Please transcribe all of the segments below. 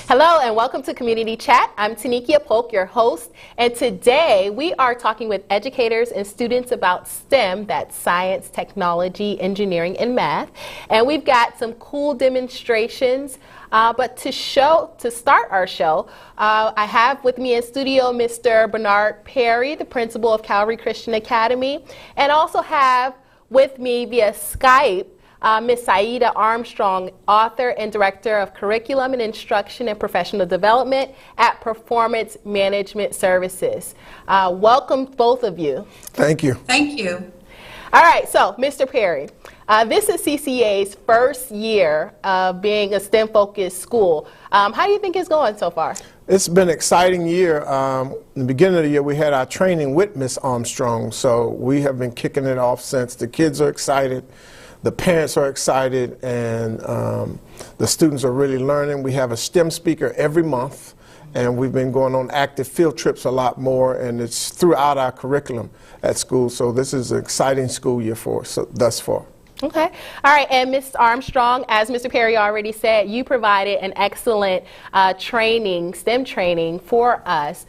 Hello and welcome to Community Chat. I'm Tanikia Polk, your host, and today we are talking with educators and students about STEM, that's science, technology, engineering, and math. And we've got some cool demonstrations, but to start our show, I have with me in studio Mr. Bernard Perry, the principal of Calvary Christian Academy, and also have with me via Skype Ms. Seidah Armstrong, author and director of curriculum and instruction and professional development at Performance Management Services. Welcome, both of you. Thank you. Thank you. All right, so Mr. Perry, this is CCA's first year of being a STEM-focused school. How do you think it's going so far? It's been an exciting year. In the beginning of the year, we had our training with Ms. Armstrong, so we have been kicking it off since. The kids are excited. The parents are excited, and the students are really learning. We have a STEM speaker every month, and we've been going on active field trips a lot more, and it's throughout our curriculum at school. So this is an exciting school year for us thus far. Okay. All right. And Ms. Armstrong, as Mr. Perry already said, you provided an excellent training, STEM training for us.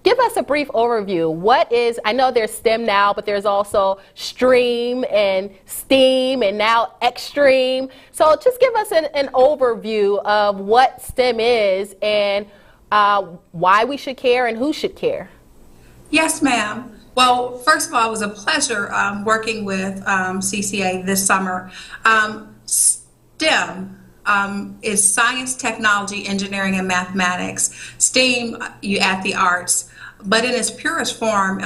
Give us a brief overview. What is, I know there's STEM now, but there's also STREAM and STEAM and now Extreme. So just give us an overview of what STEM is and why we should care and who should care. Yes, ma'am. Well, first of all, it was a pleasure working with CCA this summer. STEM is science, technology, engineering, and mathematics. STEAM, you add the arts. But in its purest form,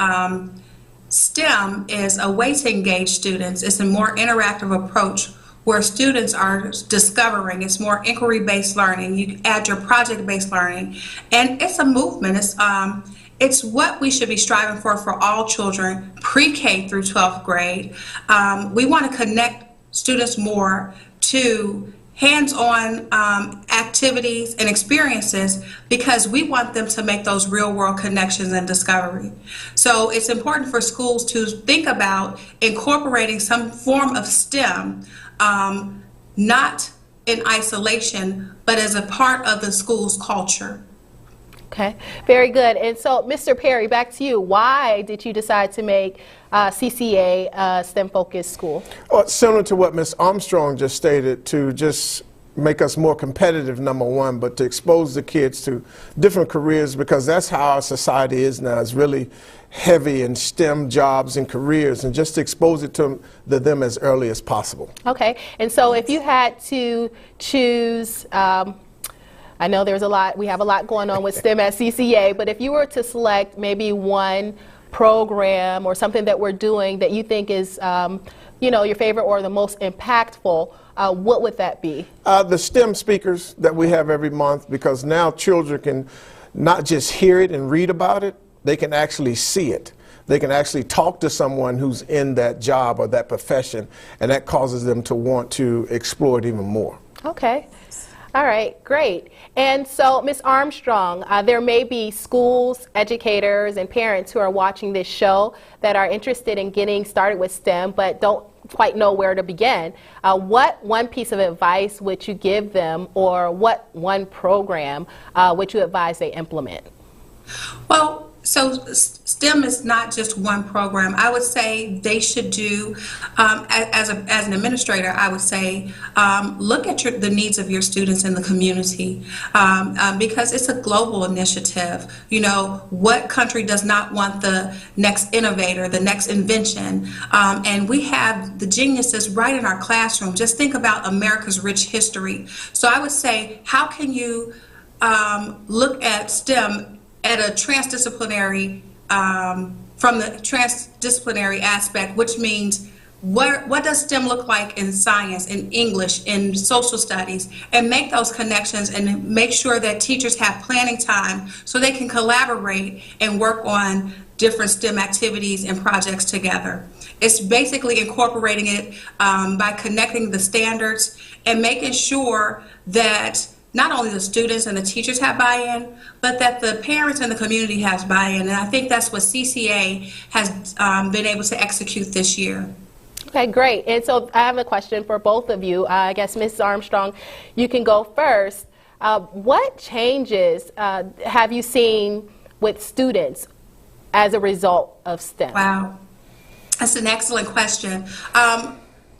STEM is a way to engage students. It's a more interactive approach where students are discovering. It's more inquiry-based learning. You add your project-based learning. And it's a movement. It's what we should be striving for all children, pre-K through 12th grade. We want to connect students more to hands-on activities and experiences because we want them to make those real-world connections and discovery. So it's important for schools to think about incorporating some form of STEM, not in isolation, but as a part of the school's culture. Okay, very good. And so, Mr. Perry, back to you. Why did you decide to make CCA a STEM-focused school? Well, similar to what Ms. Armstrong just stated, to just make us more competitive, number one, but to expose the kids to different careers, because that's how our society is now. It's really heavy in STEM jobs and careers, and just to expose it to them as early as possible. Okay, and so if you had to choose, I know there's a lot, we have a lot going on with STEM at CCA, but if you were to select maybe one program or something that we're doing that you think is, your favorite or the most impactful, what would that be? The STEM speakers that we have every month, because now children can not just hear it and read about it, they can actually see it. They can actually talk to someone who's in that job or that profession, and that causes them to want to explore it even more. Okay. All right, great. And so, Ms. Armstrong, there may be schools, educators, and parents who are watching this show that are interested in getting started with STEM but don't quite know where to begin. What one piece of advice would you give them, or what one program would you advise they implement? Well, so STEM is not just one program. I would say they should do, as an administrator, I would say, look at the needs of your students in the community, because it's a global initiative. You know, what country does not want the next innovator, the next invention? And we have the geniuses right in our classroom. Just think about America's rich history. So I would say, how can you look at STEM at a transdisciplinary, from the transdisciplinary aspect, which means what does STEM look like in science, in English, in social studies, and make those connections and make sure that teachers have planning time so they can collaborate and work on different STEM activities and projects together. It's basically incorporating it by connecting the standards and making sure that not only the students and the teachers have buy-in, but that the parents and the community has buy-in. And I think that's what CCA has been able to execute this year. Okay, great. And so I have a question for both of you. I guess Mrs. Armstrong, you can go first. What changes have you seen with students as a result of STEM? Wow, that's an excellent question.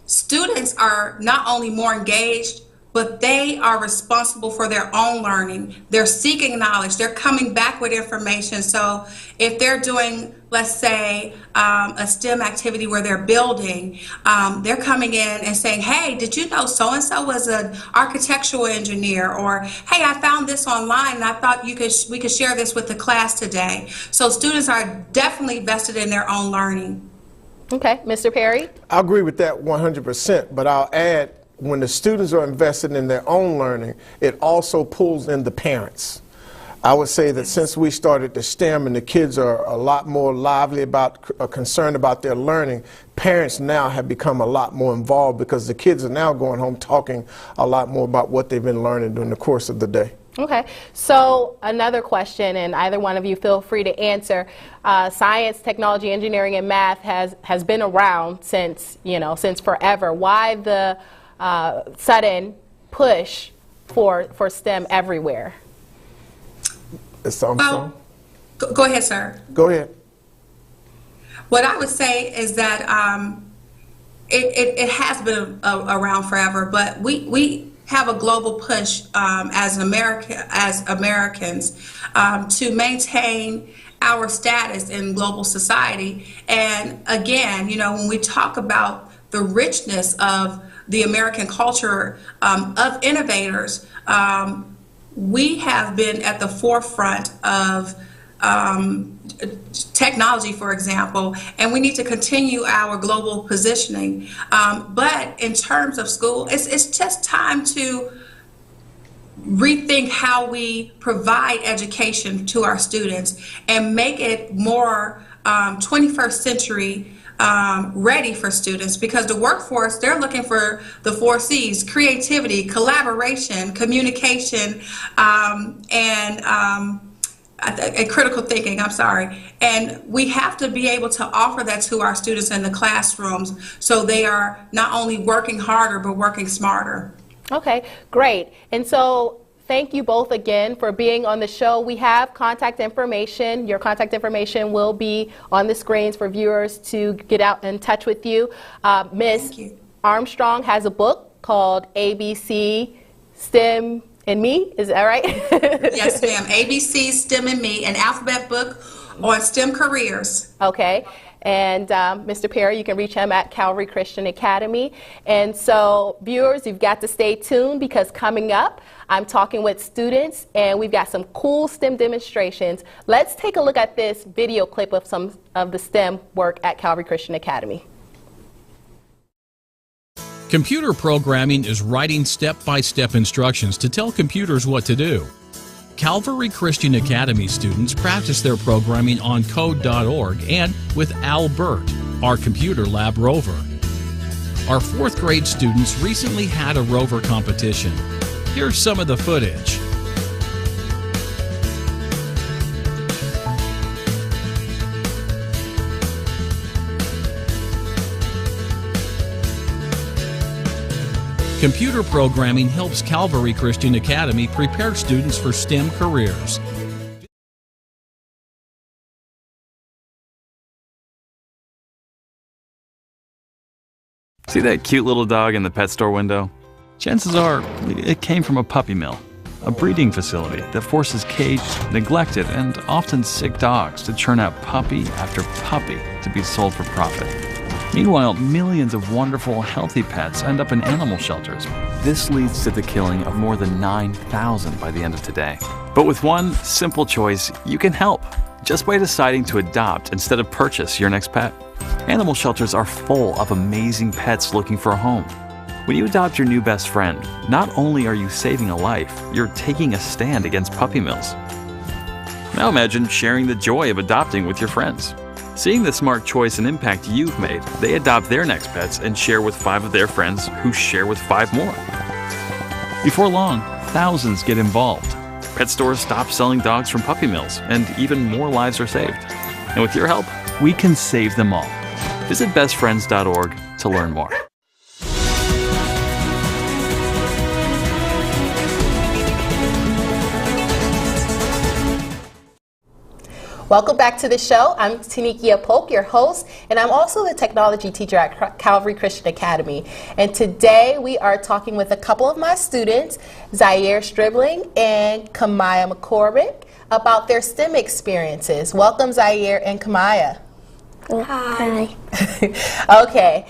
Students are not only more engaged, but they are responsible for their own learning. They're seeking knowledge. They're coming back with information. So if they're doing, let's say, a STEM activity where they're building, they're coming in and saying, hey, did you know so-and-so was an architectural engineer? Or, hey, I found this online and I thought we could share this with the class today. So students are definitely vested in their own learning. Okay, Mr. Perry? I agree with that 100%, but I'll add, when the students are invested in their own learning, it also pulls in the parents. I would say that since we started the STEM and the kids are a lot more lively about, concerned about their learning, parents now have become a lot more involved because the kids are now going home talking a lot more about what they've been learning during the course of the day. Okay, so another question, and either one of you feel free to answer. Science, technology, engineering, and math has been around since forever. Why the sudden push for STEM everywhere? Well, go ahead, sir. Go ahead. What I would say is that it has been around forever, but we have a global push as Americans to maintain our status in global society. And again, when we talk about the richness of the American culture of innovators, we have been at the forefront of technology, for example, and we need to continue our global positioning. But in terms of school, it's just time to rethink how we provide education to our students and make it more 21st century ready for students, because the workforce, they're looking for the 4 C's: creativity, collaboration, communication, and critical thinking, and we have to be able to offer that to our students in the classrooms so they are not only working harder but working smarter. Okay, great. And so thank you both again for being on the show. We have contact information. Your contact information will be on the screens for viewers to get out in touch with you. Ms. Armstrong has a book called ABC, STEM, and Me, is that right? Yes, ma'am. ABC, STEM, and Me, an alphabet book on STEM careers. Okay. And Mr. Perry, you can reach him at Calvary Christian Academy. And so, viewers, you've got to stay tuned, because coming up, I'm talking with students, and we've got some cool STEM demonstrations. Let's take a look at this video clip of some of the STEM work at Calvary Christian Academy. Computer programming is writing step-by-step instructions to tell computers what to do. Calvary Christian Academy students practice their programming on code.org and with Albert, our computer lab rover. Our 4th grade students recently had a rover competition. Here's some of the footage. Computer programming helps Calvary Christian Academy prepare students for STEM careers. See that cute little dog in the pet store window? Chances are it came from a puppy mill, a breeding facility that forces caged, neglected, and often sick dogs to churn out puppy after puppy to be sold for profit. Meanwhile, millions of wonderful, healthy pets end up in animal shelters. This leads to the killing of more than 9,000 by the end of today. But with one simple choice, you can help, just by deciding to adopt instead of purchase your next pet. Animal shelters are full of amazing pets looking for a home. When you adopt your new best friend, not only are you saving a life, you're taking a stand against puppy mills. Now imagine sharing the joy of adopting with your friends. Seeing the smart choice and impact you've made, they adopt their next pets and share with 5 of their friends who share with 5 more. Before long, thousands get involved. Pet stores stop selling dogs from puppy mills, and even more lives are saved. And with your help, we can save them all. Visit bestfriends.org to learn more. Welcome back to the show. I'm Tanikia Polk, your host, and I'm also the technology teacher at Calvary Christian Academy. And today we are talking with a couple of my students, Zaire Stribling and Kimiah McCormick, about their STEM experiences. Welcome, Zaire and Kimiah. Hi. Okay.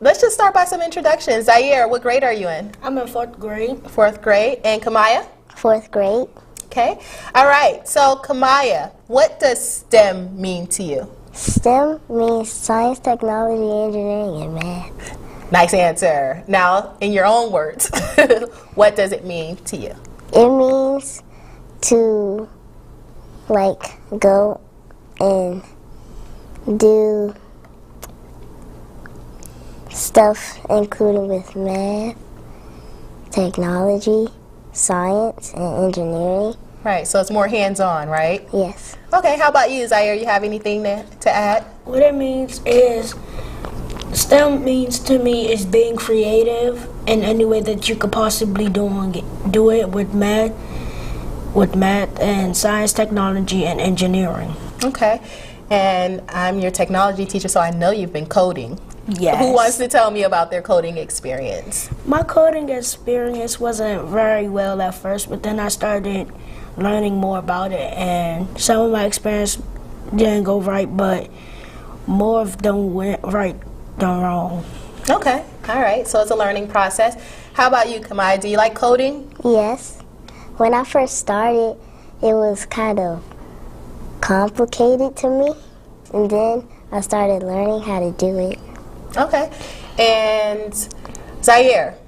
Let's just start by some introductions. Zaire, what grade are you in? I'm in 4th grade. 4th grade. And Kimiah? 4th grade. Okay. All right. So, Kimiah, what does STEM mean to you? STEM means science, technology, engineering, and math. Nice answer. Now, in your own words, what does it mean to you? It means to, like, go and do stuff including with math, technology, science, and engineering. Right, so it's more hands-on, right? Yes. Okay, how about you, Zaire? You have anything to add? What it means is, STEM means to me is being creative in any way that you could possibly do it with math and science, technology, and engineering. Okay, and I'm your technology teacher, so I know you've been coding. Yes. Who wants to tell me about their coding experience? My coding experience wasn't very well at first, but then I started learning more about it, and some of my experience didn't go right, but more of them went right than wrong. Okay, all right, so it's a learning process. How about you, Kimiah? Do you like coding? Yes. When I first started, it was kind of complicated to me, and then I started learning how to do it. Okay, and Zaire,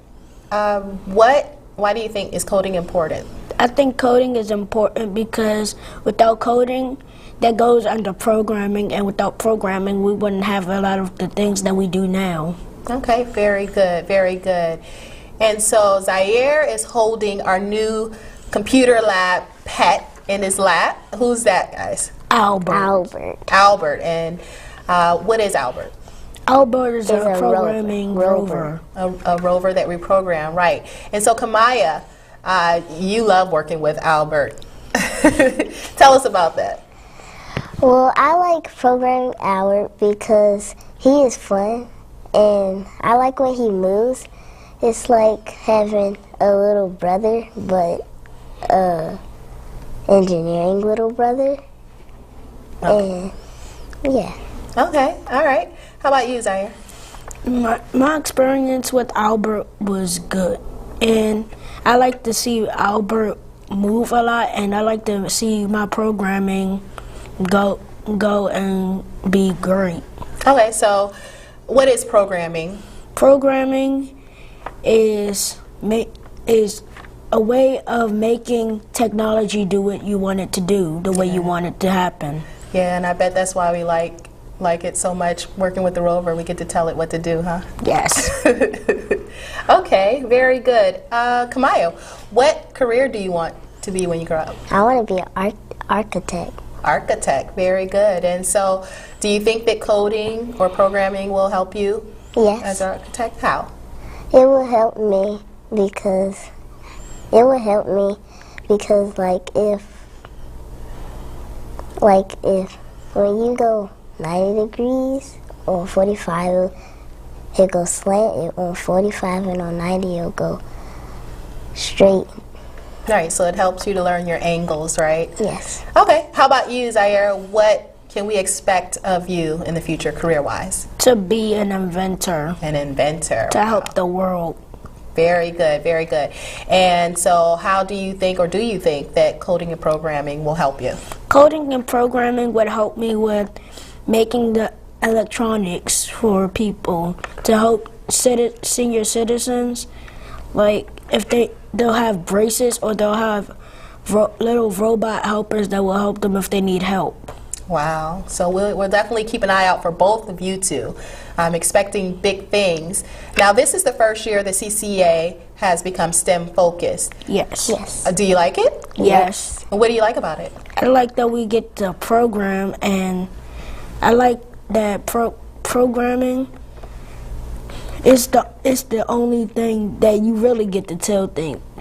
why do you think is coding important? I think coding is important because without coding, that goes under programming, and without programming, we wouldn't have a lot of the things that we do now. Okay, very good, very good. And so Zaire is holding our new computer lab pet in his lap. Who's that, guys? Albert. Albert, and what is Albert? Albert is a programming rover. A rover that we program, right. And so Kimiah, you love working with Albert. Tell us about that. Well, I like programming Albert because he is fun, and I like when he moves. It's like having a little brother, but engineering little brother. Okay. And yeah. Okay, all right. How about you, Zaire? My experience with Albert was good, and I like to see Albert move a lot, and I like to see my programming go and be great. Okay, so what is programming? Programming is a way of making technology do what you want it to do, the way you want it to happen. Yeah, and I bet that's why we like it so much, working with the rover. We get to tell it what to do, huh? Yes. Okay, very good. Kimiah, what career do you want to be when you grow up? I want to be an architect. Architect, very good. And so, do you think that coding or programming will help you Yes. as an architect? How? It will help me because if when you go 90 degrees or 45, it goes slant. On 45 and on 90, it'll go straight. Right, so it helps you to learn your angles, right? Yes. Okay, how about you, Zaire? What can we expect of you in the future, career-wise? To be an inventor. An inventor. To help the world. Very good, very good. And so how do you think, or do you think, that coding and programming will help you? Coding and programming would help me with making the electronics for people, to help senior citizens, like if they'll have braces, or they'll have little robot helpers that will help them if they need help. Wow, so we'll definitely keep an eye out for both of you two. I'm expecting big things. Now, this is the first year the CCA has become STEM focused. Yes. Yes. Do you like it? Yes. And what do you like about it? I like that we get to program, and I like that programming is the only thing that you really get to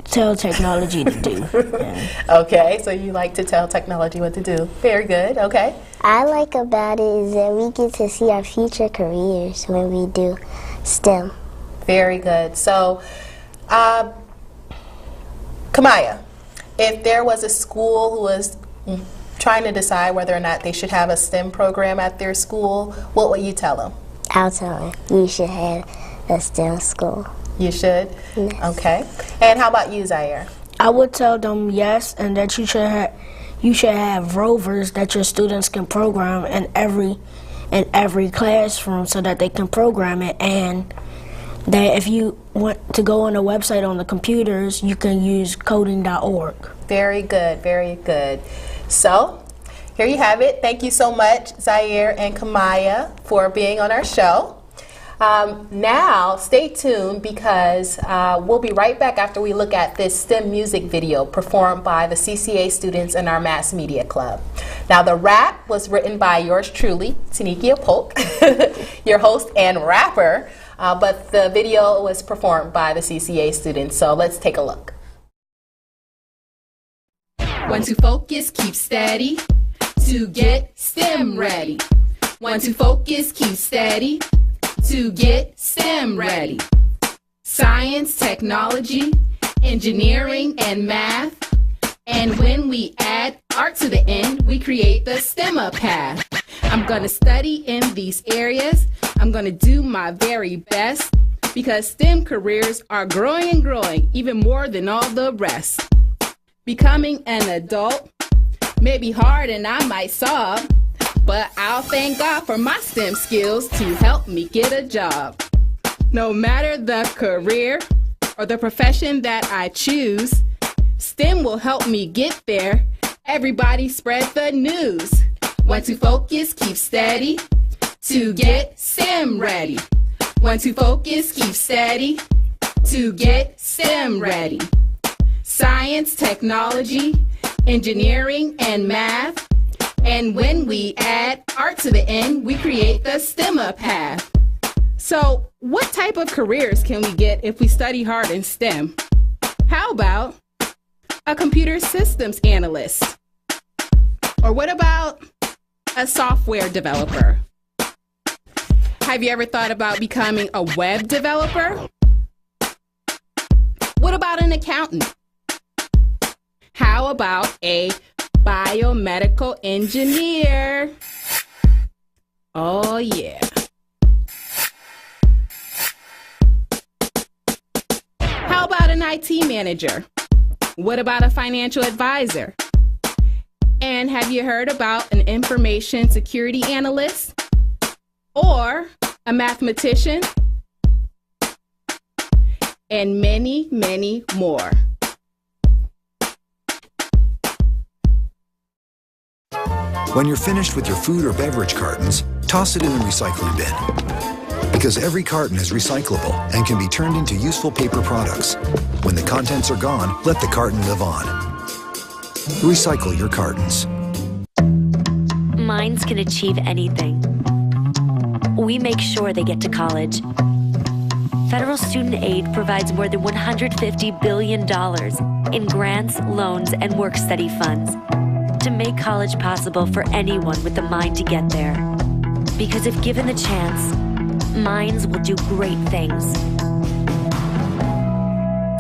tell technology to do. Yeah. Okay, so you like to tell technology what to do. Very good, okay. I like about it is that we get to see our future careers when we do STEM. Very good. So, Kimiah, if there was a school who was trying to decide whether or not they should have a STEM program at their school, what would you tell them? I'll tell them you should have a STEM school. You should? Yes. Okay. And how about you, Zaire? I would tell them yes, and that you should have rovers that your students can program in every classroom so that they can program it, and that if you want to go on a website on the computers, you can use coding.org. Very good, very good. So, here you have it. Thank you so much, Zaire and Kimiah, for being on our show. Now, stay tuned because we'll be right back after we look at this STEM music video performed by the CCA students in our Mass Media Club. Now, the rap was written by yours truly, Tanikia Polk, your host and rapper, but the video was performed by the CCA students, so let's take a look. One to focus, keep steady, to get STEM ready. One to focus, keep steady, to get STEM ready. Science, technology, engineering, and math. And when we add art to the end, we create the STEM path. I'm gonna study in these areas. I'm gonna do my very best because STEM careers are growing and growing, even more than all the rest. Becoming an adult may be hard and I might sob, but I'll thank God for my STEM skills to help me get a job. No matter the career or the profession that I choose, STEM will help me get there. Everybody spread the news. One to focus, keep steady, to get STEM ready. One to focus, keep steady, to get STEM ready. Science, technology, engineering, and math. And when we add art to the end, we create the STEM path. So, what type of careers can we get if we study hard in STEM? How about a computer systems analyst? Or what about a software developer? Have you ever thought about becoming a web developer? What about an accountant? How about a biomedical engineer? Oh yeah. How about an IT manager? What about a financial advisor? And have you heard about an information security analyst? Or a mathematician? And many, many more. When you're finished with your food or beverage cartons, toss it in the recycling bin. Because every carton is recyclable and can be turned into useful paper products. When the contents are gone, let the carton live on. Recycle your cartons. Minds can achieve anything. We make sure they get to college. Federal student aid provides more than $150 billion in grants, loans, and work-study funds to make college possible for anyone with the mind to get there. Because if given the chance, minds will do great things.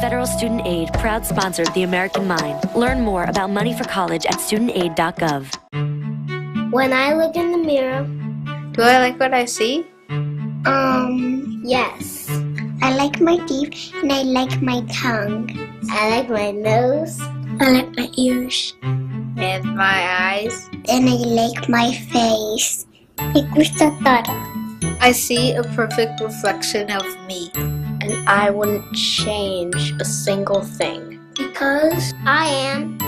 Federal Student Aid, proud sponsor of the American Mind. Learn more about money for college at studentaid.gov. When I look in the mirror, do I like what I see? Yes. I like my teeth and I like my tongue. I like my nose. I like my ears. And my eyes. And I like my face. Like I see a perfect reflection of me. And I wouldn't change a single thing. Because I am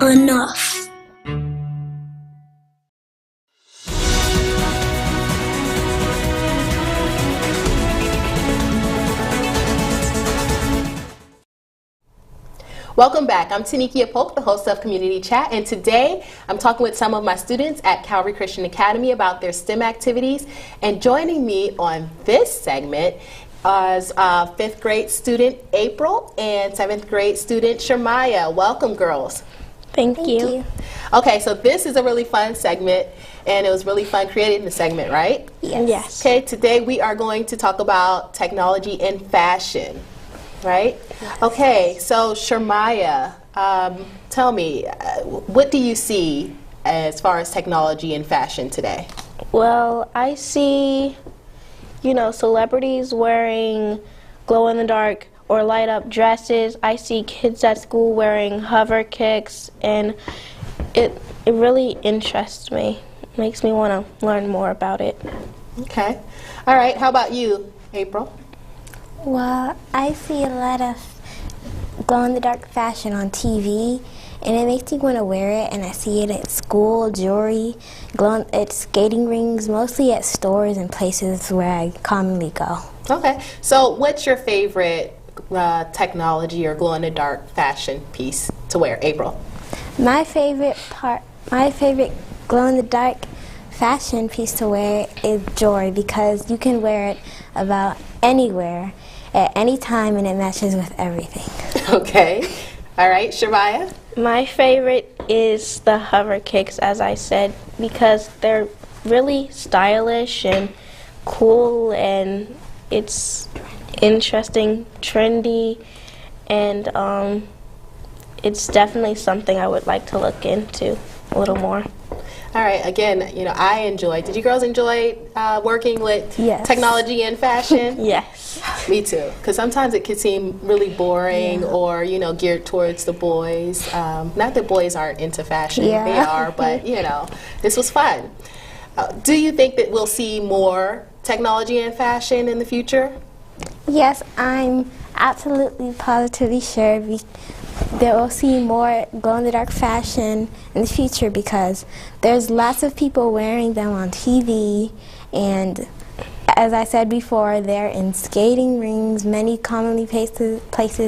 enough. Welcome back. I'm Tanikia Polk, the host of Community Chat, and today I'm talking with some of my students at Calvary Christian Academy about their STEM activities. And joining me on this segment as 5th grade student April and 7th grade student Shirmiyah. Welcome, girls. Thank you. Okay, so this is a really fun segment, and it was really fun creating the segment, right? Yes. Okay, today we are going to talk about technology and fashion, right? Yes. Okay, so Shirmiyah, tell me, what do you see as far as technology and fashion today? Well, I see, celebrities wearing glow-in-the-dark or light-up dresses. I see kids at school wearing hover kicks, and it really interests me. It makes me want to learn more about it. Okay. All right, how about you, April? Well, I see a lot of glow-in-the-dark fashion on TV, and it makes me want to wear it, and I see it at school, jewelry, at skating rings, mostly at stores and places where I commonly go. Okay, so what's your favorite technology or glow-in-the-dark fashion piece to wear, April? My favorite glow-in-the-dark fashion piece to wear is jewelry, because you can wear it about anywhere, at any time, and it matches with everything. Okay. All right, Shirmiyah? My favorite is the hover kicks, as I said, because they're really stylish and cool, and it's interesting, trendy, and it's definitely something I would like to look into a little more. All right, again, I enjoyed. Did you girls enjoy working with technology and fashion? Yes. Me too, because sometimes it can seem really boring or, geared towards the boys. Not that boys aren't into fashion, they are, but, this was fun. Do you think that we'll see more technology and fashion in the future? Yes, I'm absolutely positively sure that we'll see more glow-in-the-dark fashion in the future, because there's lots of people wearing them on TV, and as I said before, they're in skating rings, many commonly places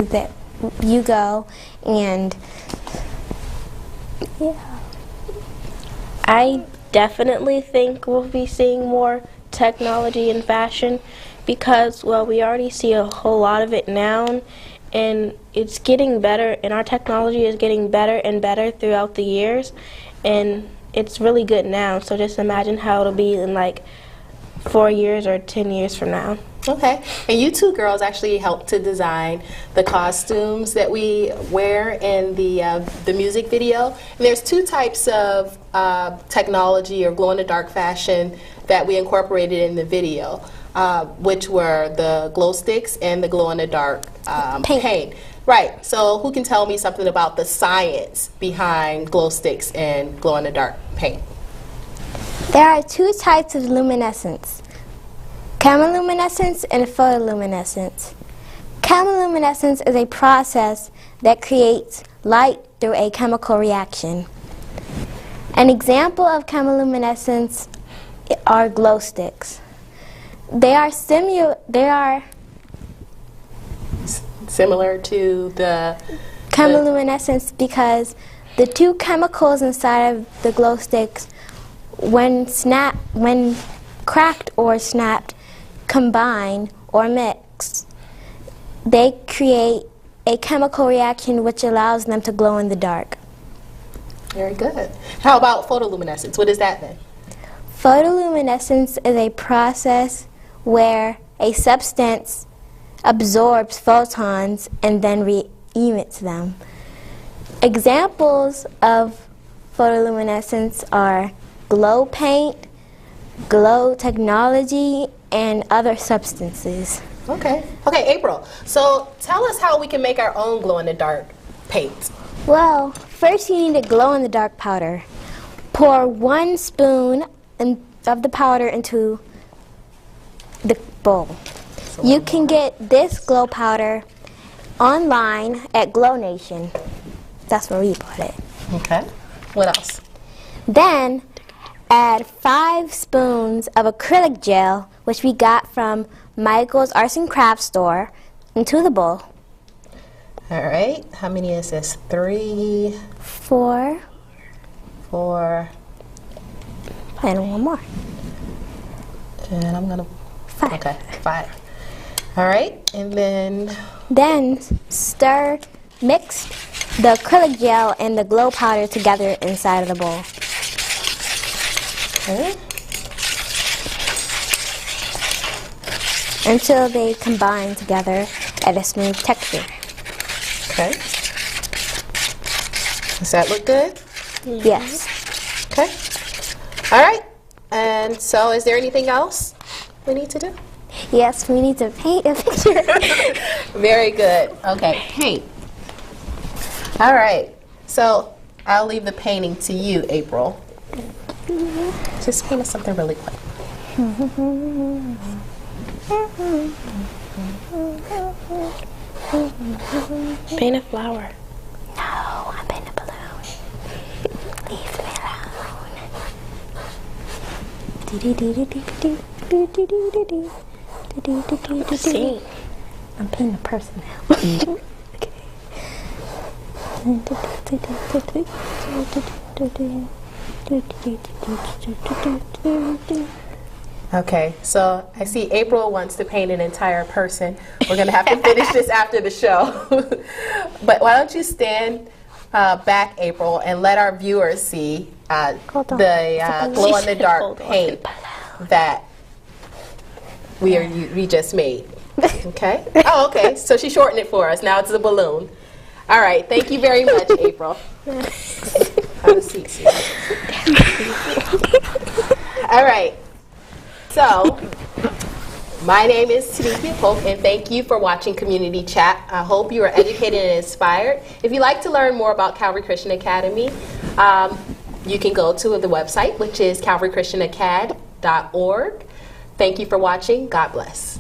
that you go, and I definitely think we'll be seeing more technology in fashion, because, well, we already see a whole lot of it now, and it's getting better, and our technology is getting better and better throughout the years, and it's really good now. So just imagine how it'll be in like 4 years or 10 years from now. Okay, and you two girls actually helped to design the costumes that we wear in the music video. And there's two types of technology or glow-in-the-dark fashion that we incorporated in the video, which were the glow sticks and the glow-in-the-dark paint. Right, so who can tell me something about the science behind glow sticks and glow-in-the-dark paint? There are two types of luminescence: chemiluminescence and photoluminescence. Chemiluminescence is a process that creates light through a chemical reaction. An example of chemiluminescence are glow sticks. They are similar to the chemiluminescence because the two chemicals inside of the glow sticks, when cracked or snapped, combine or mix, they create a chemical reaction which allows them to glow in the dark. Very good. How about photoluminescence? What is that then? Photoluminescence is a process where a substance absorbs photons and then emits them. Examples of photoluminescence are glow paint, glow technology, and other substances. Okay, April. So tell us how we can make our own glow-in-the-dark paint. Well, first you need a glow-in-the-dark powder. Pour 1 spoon of the powder into the bowl. You can get this glow powder online at Glow Nation. That's where we bought it. Okay. What else? Then add 5 spoons of acrylic gel, which we got from Michael's Arts and Crafts store, into the bowl. All right. How many is this? 3, 4, 4, and 1 more. and I'm gonna 5. Okay, 5. All right, and then mix the acrylic gel and the glow powder together inside of the bowl. Okay. Until they combine together at a smooth texture. Okay. Does that look good? Yes. Okay. All right. And so is there anything else we need to do? Yes, we need to paint a picture. Very good. Okay, paint. All right. So I'll leave the painting to you, April. Just paint us something really quick. Paint a flower. No, I'm painting a balloon. Leave me alone. I'm painting a person now. Okay, so I see April wants to paint an entire person. We're going to have to finish this after the show. But why don't you stand back, April, and let our viewers see the glow-in-the-dark paint that we just made. Okay? Oh, okay. So she shortened it for us. Now it's a balloon. All right. Thank you very much, April. Have a seat. All right. So, my name is Seidah Polk, and thank you for watching Community Chat. I hope you are educated and inspired. If you'd like to learn more about Calvary Christian Academy, you can go to the website, which is calvarychristianacad.org. Thank you for watching. God bless.